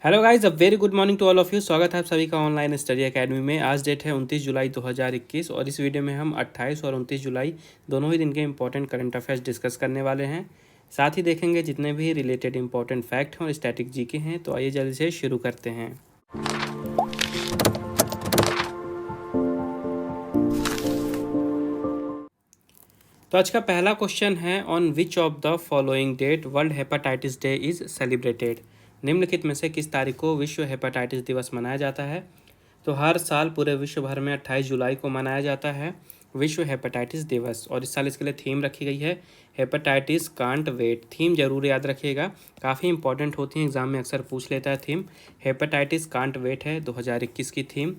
Hello guys, a very good morning to all of you. स्वागत है आप सभी का ऑनलाइन स्टडी एकेडमी में। आज डेट है 29 जुलाई 2021 और इस वीडियो में हम 28 और 29 जुलाई दोनों ही दिन के इंपॉर्टेंट करंट अफेयर्स डिस्कस करने वाले हैं। साथ ही देखेंगे जितने भी रिलेटेड इंपॉर्टेंट फैक्ट हैं और स्टैटिक जीके हैं। तो आइए जल्दी से शुरू करते हैं। तो आज का पहला क्वेश्चन है, on which of the following date world hepatitis day is celebrated. निम्नलिखित में से किस तारीख को विश्व हेपेटाइटिस दिवस मनाया जाता है। तो हर साल पूरे विश्व भर में 28 जुलाई को मनाया जाता है विश्व हेपेटाइटिस दिवस। और इस साल इसके लिए थीम रखी गई है हेपेटाइटिस कांट वेट। थीम जरूर याद रखिएगा, काफ़ी इंपॉर्टेंट होती है, एग्जाम में अक्सर पूछ लेता है थीम। हेपेटाइटिस कांट वेट है 2021 की थीम।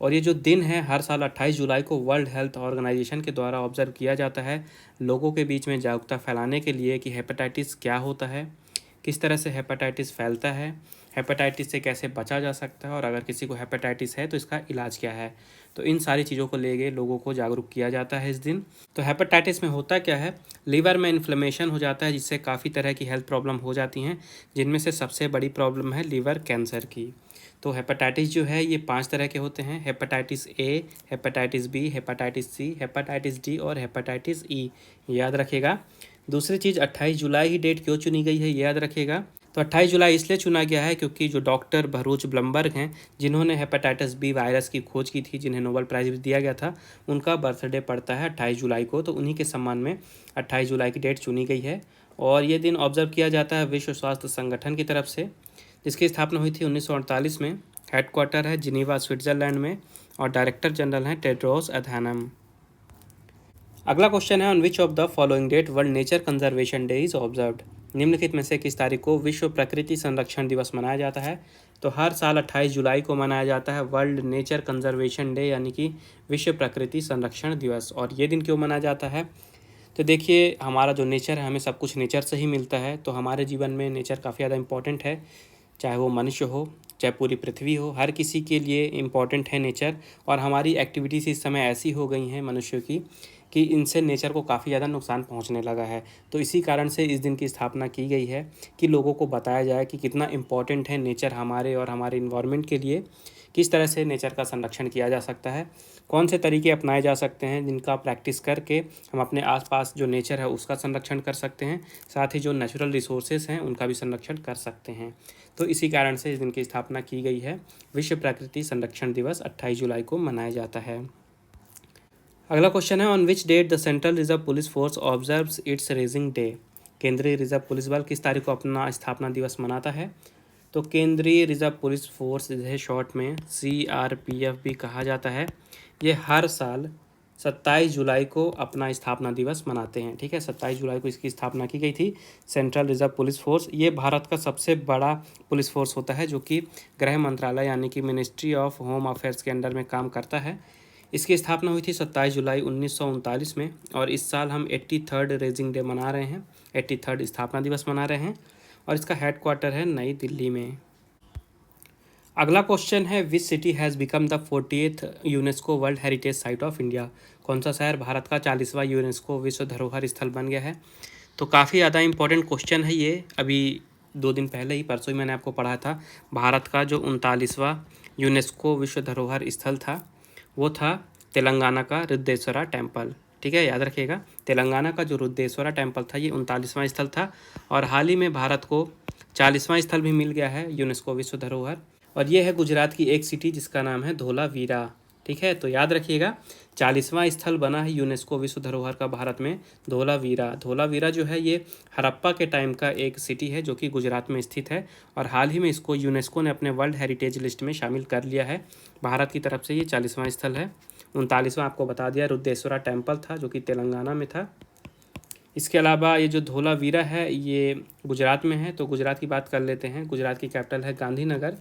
और ये जो दिन है हर साल 28 जुलाई को वर्ल्ड हेल्थ ऑर्गेनाइजेशन के द्वारा ऑब्जर्व किया जाता है लोगों के बीच में जागरूकता फैलाने के लिए कि हेपेटाइटिस क्या होता है, किस तरह से हेपेटाइटिस फैलता है, हेपेटाइटिस से कैसे बचा जा सकता है और अगर किसी को हेपेटाइटिस है तो इसका इलाज क्या है। तो इन सारी चीज़ों को लेके लोगों को जागरूक किया जाता है इस दिन। तो हेपेटाइटिस में होता क्या है, लीवर में इन्फ्लेमेशन हो जाता है जिससे काफ़ी तरह की हेल्थ प्रॉब्लम हो जाती हैं, जिनमें से सबसे बड़ी प्रॉब्लम है लीवर कैंसर की। तो हेपेटाइटिस जो है ये 5 तरह के होते हैं, hepatitis A, hepatitis B, hepatitis C, hepatitis D और हेपेटाइटिस ई। याद रखिएगा। दूसरी चीज़, 28 जुलाई ही डेट क्यों चुनी गई है ये याद रखिएगा। तो 28 जुलाई इसलिए चुना गया है क्योंकि जो डॉक्टर भरूच ब्लमबर्ग हैं, जिन्होंने हेपेटाइटिस बी वायरस की खोज की थी, जिन्हें नोबेल प्राइज़ भी दिया गया था, उनका बर्थडे पड़ता है 28 जुलाई को। तो उन्हीं के सम्मान में 28 जुलाई की डेट चुनी गई है। और ये दिन ऑब्जर्व किया जाता है विश्व स्वास्थ्य संगठन की तरफ से, जिसकी स्थापना हुई थी 1948 में। हेडक्वार्टर है जिनीवा स्विट्ज़रलैंड में और डायरेक्टर जनरल हैं टेड्रोस अधानम। अगला क्वेश्चन है, on which of the following date world nature conservation day is observed. निम्नलिखित में से किस तारीख को विश्व प्रकृति संरक्षण दिवस मनाया जाता है। तो हर साल 28 जुलाई को मनाया जाता है वर्ल्ड नेचर कंजर्वेशन डे, यानी कि विश्व प्रकृति संरक्षण दिवस। और ये दिन क्यों मनाया जाता है, तो देखिए हमारा जो नेचर है, हमें सब कुछ नेचर से ही मिलता है। तो हमारे जीवन में नेचर काफ़ी ज़्यादा इंपॉर्टेंट है, चाहे वो मनुष्य हो, चाहे पूरी पृथ्वी हो, हर किसी के लिए इम्पॉर्टेंट है नेचर। और हमारी एक्टिविटीज़ इस समय ऐसी हो गई हैं मनुष्य की कि इनसे नेचर को काफ़ी ज़्यादा नुकसान पहुंचने लगा है। तो इसी कारण से इस दिन की स्थापना की गई है कि लोगों को बताया जाए कि कितना इम्पॉर्टेंट है नेचर हमारे और हमारे इन्वायरमेंट के लिए, किस तरह से नेचर का संरक्षण किया जा सकता है, कौन से तरीके अपनाए जा सकते हैं जिनका प्रैक्टिस करके हम अपने आसपास जो नेचर है उसका संरक्षण कर सकते हैं, साथ ही जो नेचुरल रिसोर्सेज हैं उनका भी संरक्षण कर सकते हैं। तो इसी कारण से इस दिन की स्थापना की गई है। विश्व प्रकृति संरक्षण दिवस 28 जुलाई को मनाया जाता है। अगला क्वेश्चन है, on which date the central reserve police force observes its raising day. केंद्रीय रिजर्व पुलिस बल किस तारीख को अपना स्थापना दिवस मनाता है। तो केंद्रीय रिजर्व पुलिस फोर्स, जिसे शॉर्ट में CRPF भी कहा जाता है, ये हर साल 27 जुलाई को अपना स्थापना दिवस मनाते हैं। ठीक है, 27 जुलाई को इसकी स्थापना की गई थी सेंट्रल रिजर्व पुलिस फोर्स। ये भारत का सबसे बड़ा पुलिस फोर्स होता है जो कि गृह मंत्रालय यानी कि मिनिस्ट्री ऑफ होम अफेयर्स के अंडर में काम करता है। इसकी स्थापना हुई थी 27 जुलाई 1939 में और इस साल हम 83rd रेजिंग डे मना रहे हैं, 83rd स्थापना दिवस मना रहे हैं। और इसका हेडक्वार्टर है नई दिल्ली में। अगला क्वेश्चन है, which city has become the 40th UNESCO world heritage site of India. कौन सा शहर भारत का 40वां यूनेस्को विश्व धरोहर स्थल बन गया है। तो काफ़ी ज़्यादा इंपॉर्टेंट क्वेश्चन है ये। अभी 2 दिन पहले ही, परसों ही मैंने आपको पढ़ा था, भारत का जो 39वां यूनेस्को विश्व धरोहर स्थल था वो था तेलंगाना का रुद्रेश्वरा टेम्पल। ठीक है, याद रखिएगा, तेलंगाना का जो रुद्रेश्वरा टेम्पल था ये 39वां स्थल था। और हाल ही में भारत को 40वां स्थल भी मिल गया है यूनेस्को विश्व धरोहर। और ये है गुजरात की एक सिटी जिसका नाम है धोलावीरा। ठीक है, तो याद रखिएगा, 40वां स्थल बना है यूनेस्को विश्व धरोहर का भारत में धोलावीरा। धोलावीरा जो है ये हड़प्पा के टाइम का एक सिटी है जो कि गुजरात में स्थित है और हाल ही में इसको यूनेस्को ने अपने वर्ल्ड हेरिटेज लिस्ट में शामिल कर लिया है। भारत की तरफ से ये 40वां स्थल है। 39वां आपको बता दिया रुद्रेश्वरा टेम्पल था जो कि तेलंगाना में था। इसके अलावा ये जो धोलावीरा है ये गुजरात में है। तो गुजरात की बात कर लेते हैं। गुजरात की कैपिटल है गांधीनगर,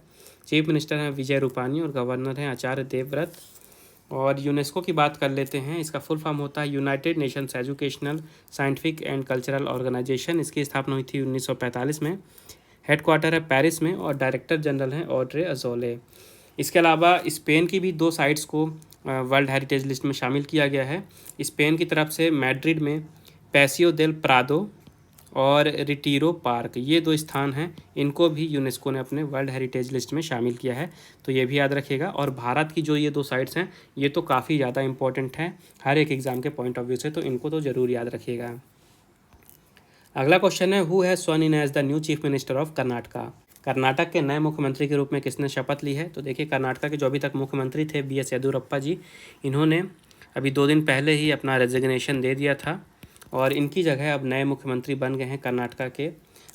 चीफ मिनिस्टर हैं विजय रूपानी और गवर्नर हैं आचार्य देवव्रत। और यूनेस्को की बात कर लेते हैं, इसका फुल फॉर्म होता है United Nations Educational Scientific and Cultural Organization. इसकी स्थापना हुई थी 1945 में। हेडक्वार्टर है पेरिस में और डायरेक्टर जनरल हैं ऑड्रे अजोले। इसके अलावा स्पेन की भी 2 साइट्स को वर्ल्ड हेरिटेज लिस्ट में शामिल किया गया है। स्पेन की तरफ से मैड्रिड में पैसियो देल प्रादो और रिटीरो पार्क, ये 2 स्थान हैं, इनको भी यूनेस्को ने अपने वर्ल्ड हेरिटेज लिस्ट में शामिल किया है, तो ये भी याद रखिएगा। और भारत की जो ये 2 साइट्स हैं, ये तो काफ़ी ज़्यादा इंपॉर्टेंट हैं हर एक एग्ज़ाम के पॉइंट ऑफ व्यू से, तो इनको तो ज़रूर याद रखिएगा। अगला क्वेश्चन है, who has sworn in as the new chief minister of Karnataka. Karnataka के नए मुख्यमंत्री के रूप में किसने शपथ ली है? तो देखिए, कर्नाटक के जो अभी तक मुख्यमंत्री थे BS येदियुरप्पा जी, इन्होंने अभी 2 दिन पहले ही अपना रेजिग्नेशन दे दिया था और इनकी जगह अब नए मुख्यमंत्री बन गए हैं कर्नाटका के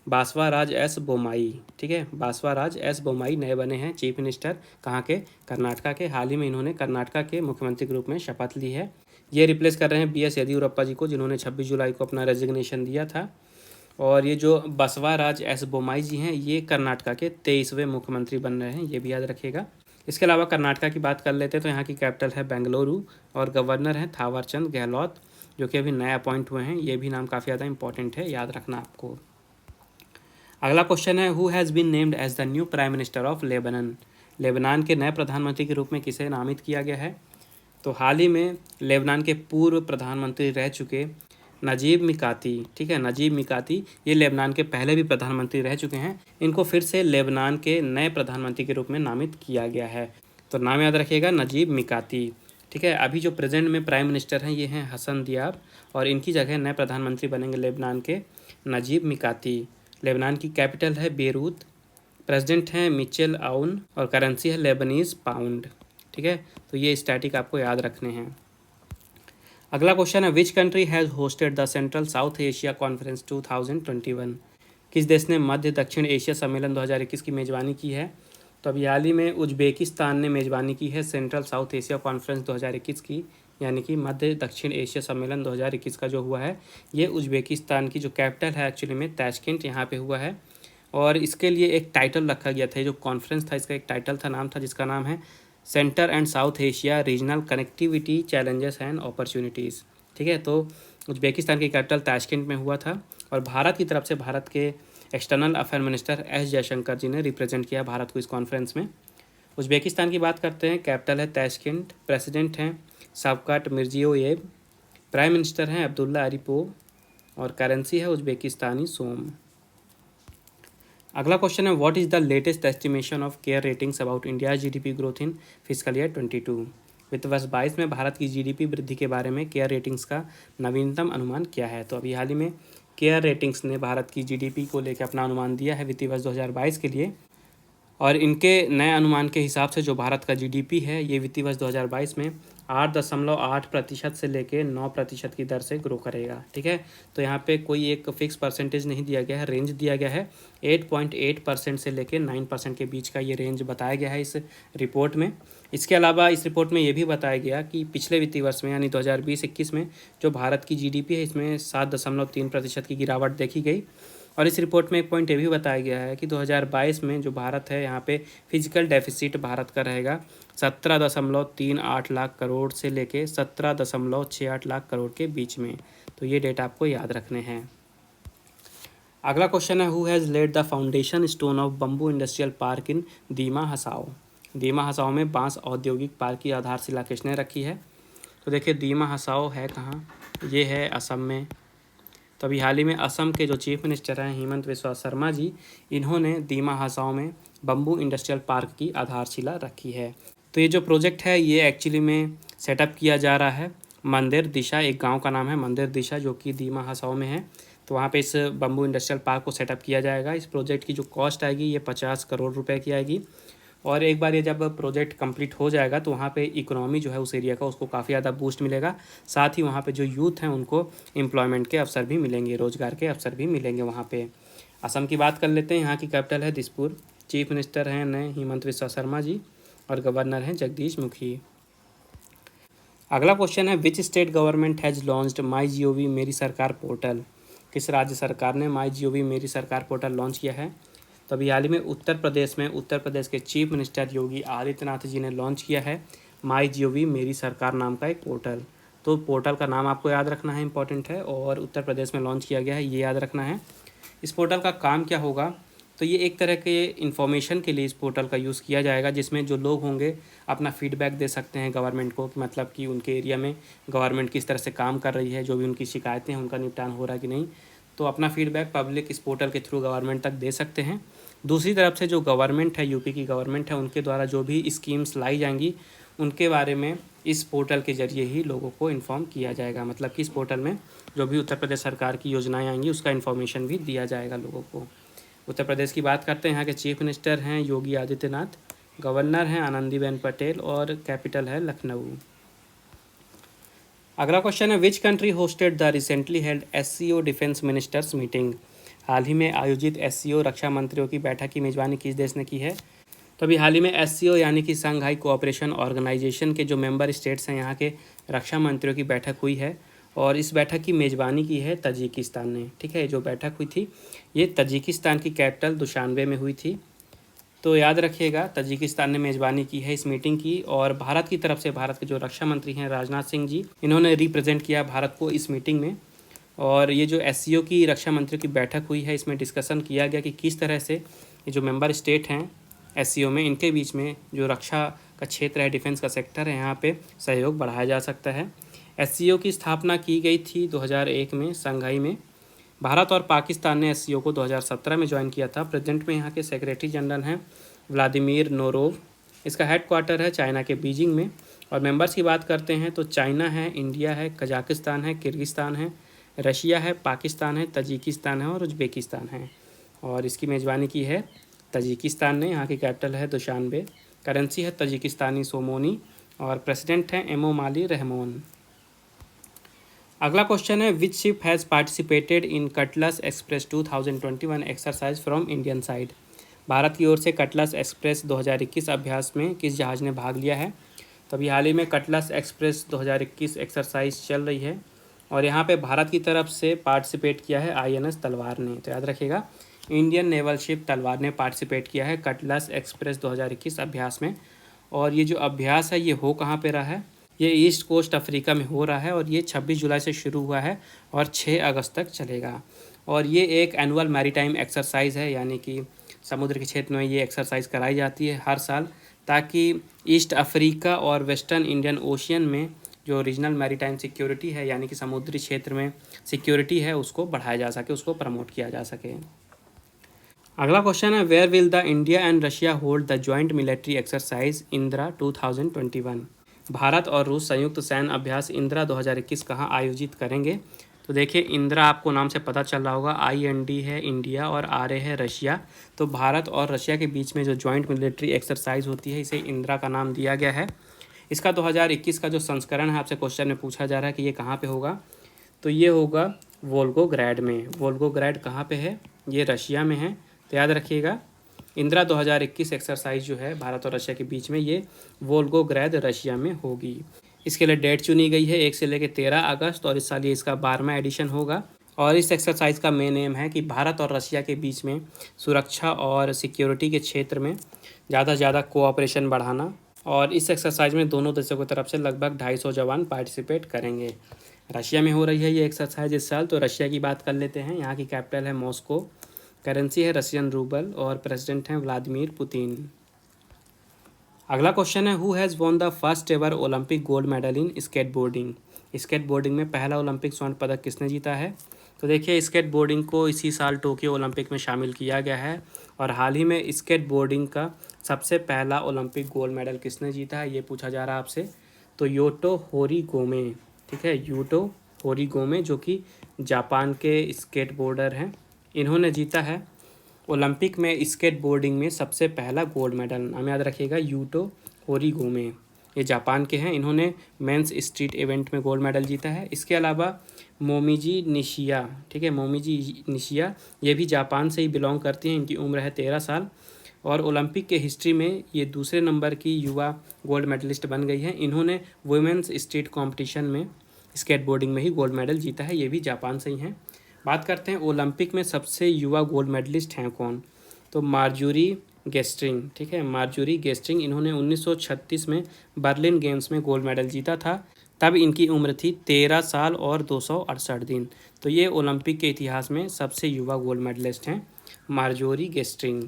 बासवाराज एस बोम्माई। ठीक है, बासवाराज एस बोम्माई नए बने हैं चीफ मिनिस्टर, कहाँ के? कर्नाटका के। हाल ही में इन्होंने कर्नाटका के मुख्यमंत्री के रूप में शपथ ली है। ये रिप्लेस कर रहे हैं BS येदियुरप्पा जी को, जिन्होंने 26 जुलाई को अपना रेजिग्नेशन दिया था। और ये जो बसवाराज एस बोम्माई जी हैं, ये कर्नाटका के 23वें मुख्यमंत्री बन रहे हैं, ये भी याद रखिएगा। इसके अलावा कर्नाटका की बात कर लेते हैं तो यहाँ की कैपिटल है बेंगलुरु और गवर्नर हैं थावरचंद गहलोत, जो कि अभी नए अपॉइंट हुए हैं। ये भी नाम काफ़ी ज़्यादा इंपॉर्टेंट है, याद रखना आपको। अगला क्वेश्चन है, who has been named as the new prime minister of Lebanon. Lebanon के नए प्रधानमंत्री के रूप में किसे नामित किया गया है? तो हाल ही में लेबनान के पूर्व प्रधानमंत्री रह चुके नजीब मिकाती, ठीक है, नजीब मिकाती, ये लेबनान के पहले भी प्रधानमंत्री रह चुके हैं, इनको फिर से लेबनान के नए प्रधानमंत्री के रूप में नामित किया गया है। तो नाम याद रखिएगा, नजीब मिकाती। ठीक है, अभी जो प्रेजेंट में प्राइम मिनिस्टर हैं ये हैं हसन दियाब, और इनकी जगह नए प्रधानमंत्री बनेंगे लेबनान के नजीब मिकाती। लेबनान की कैपिटल है बेरूत, प्रेसिडेंट हैं मिचेल आउन और करेंसी है लेबनीज़ पाउंड। ठीक है, तो ये स्टैटिक आपको याद रखने हैं। अगला क्वेश्चन है, which country has hosted the central south Asia conference 2021। किस देश ने मध्य दक्षिण एशिया सम्मेलन 2021 की मेज़बानी की है? तो अभी हाल ही में उज्बेकिस्तान ने मेज़बानी की है सेंट्रल साउथ एशिया कॉन्फ्रेंस 2021 की, यानी कि मध्य दक्षिण एशिया सम्मेलन 2021 का जो हुआ है, ये उज्बेकिस्तान की जो कैपिटल है एक्चुअली में ताशकेंट, यहाँ पे हुआ है। और इसके लिए एक टाइटल रखा गया था, जो कॉन्फ्रेंस था इसका एक टाइटल था, नाम था, जिसका नाम है centre and south Asia regional connectivity challenges and opportunities. ठीक है, तो उज्बेकिस्तान की कैपिटल ताशकेंट में हुआ था और भारत की तरफ से भारत के external affair minister S Jaishankar ji ने रिप्रेजेंट किया भारत को इस कॉन्फ्रेंस में। उज्बेकिस्तान की बात करते हैं, कैपिटल है ताशकेंट, प्रेसिडेंट हैं शवकत मिर्जियोयेव, प्राइम मिनिस्टर हैं अब्दुल्ला अरीपोव और करेंसी है उज्बेकिस्तानी सोम। अगला क्वेश्चन है, what is the latest estimation of care ratings about India GDP growth in physical year 22। वित्त वर्ष 22 में भारत की GDP वृद्धि के बारे में केयर रेटिंग्स का नवीनतम अनुमान क्या है? तो अभी हाल ही में केयर रेटिंग्स ने भारत की GDP को लेकर अपना अनुमान दिया है वित्तीय वर्ष 2022 के लिए, और इनके नए अनुमान के हिसाब से जो भारत का GDP है ये वित्तीय वर्ष 2022 में 8.8% से लेके 9% की दर से ग्रो करेगा। ठीक है, तो यहाँ पे कोई एक फिक्स परसेंटेज नहीं दिया गया है, रेंज दिया गया है 8.8% से लेके 9% के बीच का ये रेंज बताया गया है इस रिपोर्ट में। इसके अलावा इस रिपोर्ट में ये भी बताया गया कि पिछले वित्तीय वर्ष में यानी 2020-21 में जो भारत की GDP है इसमें 7.3% की गिरावट देखी गई। और इस रिपोर्ट में एक पॉइंट ये भी बताया गया है कि 2022 में जो भारत है यहाँ पे फिजिकल डेफिसिट भारत का रहेगा 17.38 लाख करोड़ से लेके 17.68 लाख करोड़ के बीच में। तो ये डेटा आपको याद रखने हैं। अगला क्वेश्चन है, who has laid the foundation stone of bamboo industrial park in Dima Hasao. Dima Hasao में बांस औद्योगिक पार्क की आधारशिला किसने रखी है? तो देखिए, दीमा हसाओ है कहाँ, ये है असम में। तो अभी हाल ही में असम के जो चीफ मिनिस्टर हैं हेमंत बिस्वा शर्मा जी, इन्होंने दीमा हसाओ में बम्बू इंडस्ट्रियल पार्क की आधारशिला रखी है। तो ये जो प्रोजेक्ट है ये एक्चुअली में सेटअप किया जा रहा है मंदिर दिशा, एक गांव का नाम है मंदिर दिशा जो कि दीमा हसाओ में है। तो वहाँ पे इस बम्बू इंडस्ट्रियल पार्क को सेटअप किया जाएगा। इस प्रोजेक्ट की जो कॉस्ट आएगी ये 50 करोड़ रुपए की आएगी, और एक बार ये जब प्रोजेक्ट कंप्लीट हो जाएगा तो वहाँ पे इकोनॉमी जो है उस एरिया का उसको काफ़ी ज़्यादा बूस्ट मिलेगा। साथ ही वहाँ पे जो यूथ हैं उनको एम्प्लॉयमेंट के अवसर भी मिलेंगे, रोजगार के अवसर भी मिलेंगे वहाँ पे। असम की बात कर लेते हैं, यहाँ की कैपिटल है दिसपुर, चीफ मिनिस्टर हैं नए हेमंत बिस्वा शर्मा जी और गवर्नर हैं जगदीश मुखी। अगला क्वेश्चन है, which state government has launched my GOV मेरी सरकार पोर्टल। किस राज्य सरकार ने माई GOV मेरी सरकार पोर्टल लॉन्च किया है? तो अभी हाल ही में उत्तर प्रदेश के चीफ मिनिस्टर योगी आदित्यनाथ जी ने लॉन्च किया है माई GOV मेरी सरकार नाम का एक पोर्टल। तो पोर्टल का नाम आपको याद रखना है, इंपॉर्टेंट है, और उत्तर प्रदेश में लॉन्च किया गया है, ये याद रखना है। इस पोर्टल का काम क्या होगा? तो ये एक तरह के इन्फॉर्मेशन के लिए इस पोर्टल का यूज़ किया जाएगा, जिसमें जो लोग होंगे अपना फीडबैक दे सकते हैं गवर्नमेंट को, कि मतलब कि उनके एरिया में गवर्नमेंट किस तरह से काम कर रही है, जो भी उनकी शिकायतें हैं उनका निपटान हो रहा है कि नहीं। तो अपना फीडबैक पब्लिक इस पोर्टल के थ्रू गवर्नमेंट तक दे सकते हैं। दूसरी तरफ से जो गवर्नमेंट है, यूपी की गवर्नमेंट है, उनके द्वारा जो भी स्कीम्स लाई जाएंगी उनके बारे में इस पोर्टल के जरिए ही लोगों को इन्फॉर्म किया जाएगा। मतलब कि इस पोर्टल में जो भी उत्तर प्रदेश सरकार की योजनाएं आएंगी उसका इन्फॉर्मेशन भी दिया जाएगा लोगों को। उत्तर प्रदेश की बात करते हैं, यहाँ के चीफ मिनिस्टर हैं योगी आदित्यनाथ, गवर्नर हैं आनंदीबेन पटेल और कैपिटल है लखनऊ। अगला क्वेश्चन है, which country hosted the recently held SCO defence ministers meeting. हाल ही में आयोजित एससीओ रक्षा मंत्रियों की बैठक की मेजबानी किस देश ने की है। तो अभी हाल ही में एससीओ यानी कि संघाई कोऑपरेशन ऑर्गेनाइजेशन के जो मेंबर स्टेट्स हैं यहाँ के रक्षा मंत्रियों की बैठक हुई है और इस बैठक की मेज़बानी की है तजिकिस्तान ने। ठीक है, जो बैठक हुई थी ये तजिकिस्तान की कैपिटल दुशानबे में हुई थी। तो याद रखिएगा, तजिकिस्तान ने मेज़बानी की है इस मीटिंग की और भारत की तरफ से भारत के जो रक्षा मंत्री हैं राजनाथ सिंह जी, इन्होंने रिप्रेजेंट किया भारत को इस मीटिंग में। और ये जो एससीओ की रक्षा मंत्रियों की बैठक हुई है इसमें डिस्कशन किया गया कि किस तरह से ये जो मेंबर स्टेट हैं एससीओ में, इनके बीच में जो रक्षा का क्षेत्र है, डिफेंस का सेक्टर है, यहाँ पे सहयोग बढ़ाया जा सकता है। एससीओ की स्थापना की गई थी 2001 में शंघाई में। भारत और पाकिस्तान ने एससीओ को 2017 में ज्वाइन किया था। प्रेजेंट में यहाँ के सेक्रेटरी जनरल हैं व्लादिमीर नोरोव। इसका हेडक्वार्टर है चाइना के बीजिंग में। और मेंबर्स की बात करते हैं तो चाइना है, इंडिया है, कजाकिस्तान है, किर्गिस्तान है, रशिया है, पाकिस्तान है, तजिकिस्तान है और उज्बेकिस्तान है। और इसकी मेज़बानी की है तजिकिस्तान ने। यहाँ की कैपिटल है दुशानबे, करेंसी है तजिकिस्तानी सोमोनी और प्रेसिडेंट हैं एमोमाली रहमोन। अगला क्वेश्चन है, which ship has participated in Cutlass Express 2021 exercise from Indian side. Bharat की ओर से कटलस एक्सप्रेस 2021 अभ्यास में किस जहाज़ ने भाग लिया है। तो अभी हाल ही में कटलस एक्सप्रेस 2021 एक्सरसाइज चल रही है और यहाँ पे भारत की तरफ से पार्टिसिपेट किया है आईएनएस तलवार ने। तो याद रखिएगा, इंडियन नेवल शिप तलवार ने पार्टिसिपेट किया है कटलस एक्सप्रेस 2021 अभ्यास में। और ये जो अभ्यास है ये हो कहाँ पे रहा है, ये ईस्ट कोस्ट अफ्रीका में हो रहा है और ये 26 जुलाई से शुरू हुआ है और 6 अगस्त तक चलेगा। और ये एक एनुअल मैरीटाइम एक्सरसाइज है, यानी कि समुद्र के क्षेत्र में ये एक्सरसाइज कराई जाती है हर साल, ताकि ईस्ट अफ्रीका और वेस्टर्न इंडियन ओशियन में जो रीजनल मैरीटाइम सिक्योरिटी है, यानी कि समुद्री क्षेत्र में सिक्योरिटी है, उसको बढ़ाया जा सके, उसको प्रमोट किया जा सके। अगला क्वेश्चन है, where will the India and Russia hold the joint military exercise Indra 2021। भारत और रूस संयुक्त सैन्य अभ्यास इंदिरा 2021 कहाँ आयोजित करेंगे। तो देखिए, इंदिरा आपको नाम से पता चल रहा होगा, IND है इंडिया और RA है रशिया। तो भारत और रशिया के बीच में जो जॉइंट मिलिट्री एक्सरसाइज होती है इसे इंदिरा का नाम दिया गया है। इसका 2021 का जो संस्करण है आपसे क्वेश्चन में पूछा जा रहा है कि ये कहाँ पे होगा। तो ये होगा वोल्गोग्रैड में। वोल्गोग्रैड कहाँ पे है, ये रशिया में है। तो याद रखिएगा, इंदिरा 2021 एक्सरसाइज जो है भारत और रशिया के बीच में ये वोल्गोग्रैड रशिया में होगी। इसके लिए डेट चुनी गई है 1 से लेकर 13 अगस्त और इस साल ये इसका 12वां एडिशन होगा। और इस एक्सरसाइज का मेन एम है कि भारत और रशिया के बीच में सुरक्षा और सिक्योरिटी के क्षेत्र में ज़्यादा से ज़्यादा कोऑपरेशन बढ़ाना। और इस एक्सरसाइज में दोनों देशों की तरफ से लगभग 250 जवान पार्टिसिपेट करेंगे। रशिया में हो रही है ये एक्सरसाइज इस साल। तो रशिया की बात कर लेते हैं। यहाँ की कैपिटल है मॉस्को, करेंसी है रशियन रूबल और प्रेसिडेंट हैं व्लादिमीर पुतिन। अगला क्वेश्चन है, who has won the first ever Olympic gold medal in skateboarding. Skateboarding में पहला ओलंपिक स्वर्ण पदक किसने जीता है। तो देखिए, स्केटबोर्डिंग को इसी साल टोक्यो ओलंपिक में शामिल किया गया है और हाल ही में स्केटबोर्डिंग का सबसे पहला ओलंपिक गोल्ड मेडल किसने जीता है ये पूछा जा रहा है आपसे। तो यूटो होरीगोमे। ठीक है, यूटो होरीगोमे जो कि जापान के स्केटबोर्डर हैं, इन्होंने जीता है ओलंपिक में स्केटबोर्डिंग में सबसे पहला गोल्ड मेडल। नाम याद रखिएगा, यूटो होरीगोमे। ये जापान के हैं, इन्होंने मेंस स्ट्रीट इवेंट में गोल्ड मेडल जीता है। इसके अलावा मोमिजी निशिया, ठीक है, मोमिजी निशिया, ये भी जापान से ही बिलोंग करती हैं। इनकी उम्र है 13 साल और ओलंपिक के हिस्ट्री में ये दूसरे नंबर की युवा गोल्ड मेडलिस्ट बन गई हैं। इन्होंने वुमेंस स्ट्रीट कॉम्पिटिशन में स्केटबोर्डिंग में ही गोल्ड मेडल जीता है, ये भी जापान से ही हैं। बात करते हैं ओलंपिक में सबसे युवा गोल्ड मेडलिस्ट हैं कौन। तो मार्जोरी गेस्ट्रिंग। ठीक है, मार्जोरी गेस्ट्रिंग, इन्होंने 1936 में बर्लिन गेम्स में गोल्ड मेडल जीता था। तब इनकी उम्र थी 13 साल और 268 दिन। तो ये ओलंपिक के इतिहास में सबसे युवा गोल्ड मेडलिस्ट हैं, मार्जोरी गेस्ट्रिंग।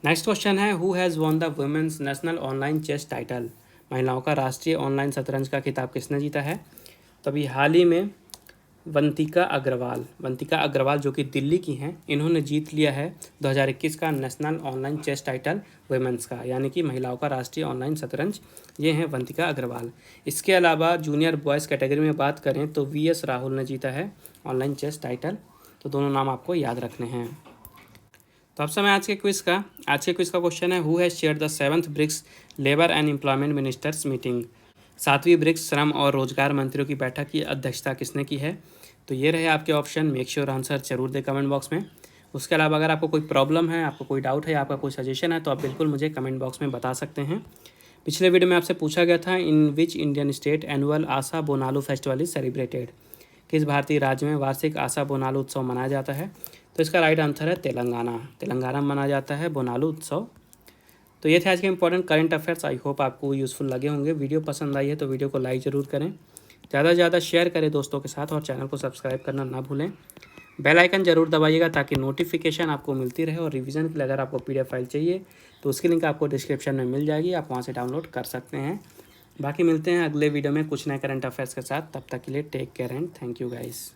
नेक्स्ट क्वेश्चन है, who has won the women's national online chess title. महिलाओं का राष्ट्रीय ऑनलाइन शतरंज का खिताब किसने जीता है। तो अभी हाल ही में वंतिका अग्रवाल जो कि दिल्ली की हैं, इन्होंने जीत लिया है 2021 का national online chess title women's का, यानी कि महिलाओं का राष्ट्रीय ऑनलाइन शतरंज। ये हैं वंतिका अग्रवाल। इसके अलावा जूनियर बॉयज़ कैटेगरी में बात करें तो VS राहुल ने जीता है ऑनलाइन चेस टाइटल। तो दोनों नाम आपको याद रखने हैं। तो अब समय आज के क्विज़ का क्वेश्चन है, who has share the 7th BRICS labour and employment ministers meeting. 7वीं ब्रिक्स श्रम और रोजगार मंत्रियों की बैठक की अध्यक्षता किसने की है। तो ये रहे आपके ऑप्शन। मेक श्योर आंसर जरूर दें कमेंट बॉक्स में। उसके अलावा अगर आपको कोई प्रॉब्लम है, आपको कोई डाउट है, आपका कोई सजेशन है, तो आप बिल्कुल मुझे कमेंट बॉक्स में बता सकते हैं। पिछले वीडियो में आपसे पूछा गया था, in which Indian state annual Asha Bonalu festival is celebrated. किस भारतीय राज्य में वार्षिक आशा बोनालू उत्सव मनाया जाता है। तो इसका राइट आंसर है तेलंगाना में मनाया जाता है बोनालू उत्सव। तो ये थे आज के important current affairs. I hope आपको यूज़फुल लगे होंगे। वीडियो पसंद आई है तो वीडियो को लाइक ज़रूर करें, ज़्यादा से ज़्यादा शेयर करें दोस्तों के साथ, और चैनल को सब्सक्राइब करना ना भूलें। बेल आइकन जरूर दबाइएगा ताकि नोटिफिकेशन आपको मिलती रहे। और रिवीजन के लिए अगर आपको PDF फाइल चाहिए तो उसकी लिंक आपको डिस्क्रिप्शन में मिल जाएगी, आप वहाँ से डाउनलोड कर सकते हैं। बाकी मिलते हैं अगले वीडियो में कुछ नए करंट अफेयर्स के साथ। तब तक के लिए take care and thank you guys.